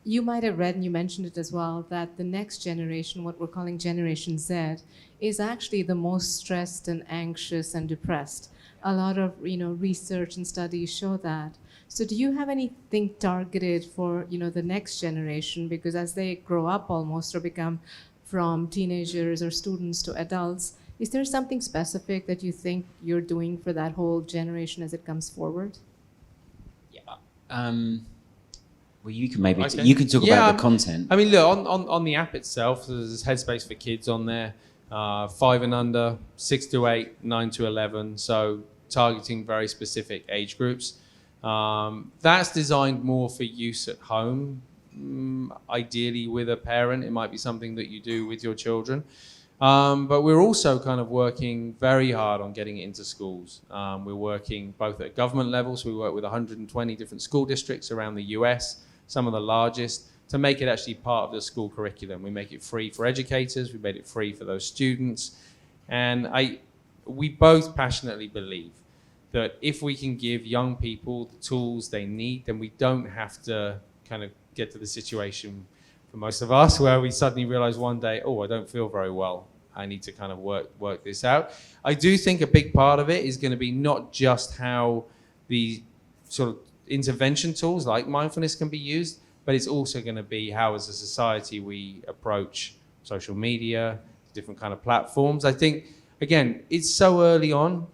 you might have read, and you mentioned it as well, that the next generation, what we're calling Generation Z, is actually the most stressed and anxious and depressed. A lot of research and studies show that. So do you have anything targeted for the next generation? Because as they grow up almost or become from teenagers or students to adults, is there something specific that you think you're doing for that whole generation as it comes forward? Yeah. Well, you can maybe you can talk about the content. I mean, look, on the app itself, there's Headspace for kids on there, 5 and under, 6 to 8, 9 to 11. So targeting very specific age groups. That's designed more for use at home. Ideally with a parent, it might be something that you do with your children. But we're also kind of working very hard on getting it into schools. We're working both at government levels. So we work with 120 different school districts around the US, some of the largest, to make it actually part of the school curriculum. We make it free for educators. We made it free for those students. And we both passionately believe that if we can give young people the tools they need, then we don't have to kind of get to the situation for most of us where we suddenly realize one day, oh, I don't feel very well. I need to kind of work this out. I do think a big part of it is going to be not just how the sort of intervention tools like mindfulness can be used, but it's also going to be how as a society we approach social media, different kind of platforms. I think, again, it's so early on.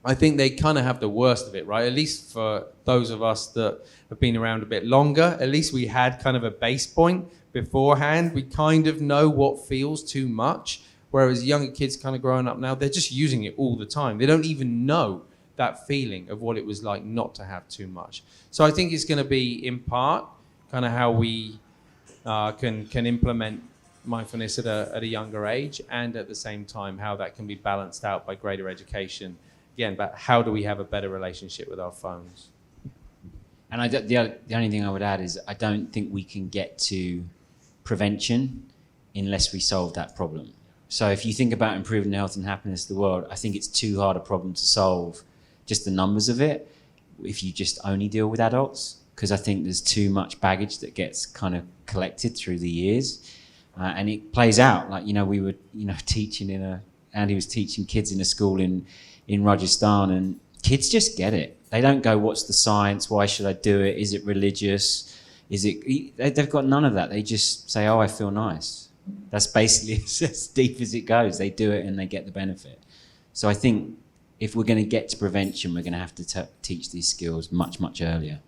I think they kind of have the worst of it, right? At least for those of us that have been around a bit longer, at least we had kind of a base point beforehand. We kind of know what feels too much, whereas younger kids kind of growing up now, they're just using it all the time. They don't even know that feeling of what it was like not to have too much. So I think it's going to be, in part, kind of how we can implement mindfulness at a younger age, and at the same time, how that can be balanced out by greater education. Again, but how do we have a better relationship with our phones? And the only thing I would add is I don't think we can get to prevention unless we solve that problem. So if you think about improving the health and happiness of the world, I think it's too hard a problem to solve, just the numbers of it, if you just only deal with adults, because I think there's too much baggage that gets kind of collected through the years. And it plays out. Like, we were, teaching Andy was teaching kids in a school in Rajasthan, and kids just get it. They don't go, what's the science? Why should I do it? Is it religious? They've got none of that. They just say, oh, I feel nice. That's basically as deep as it goes. They do it and they get the benefit. So I think if we're going to get to prevention, we're going to have to teach these skills much, much earlier.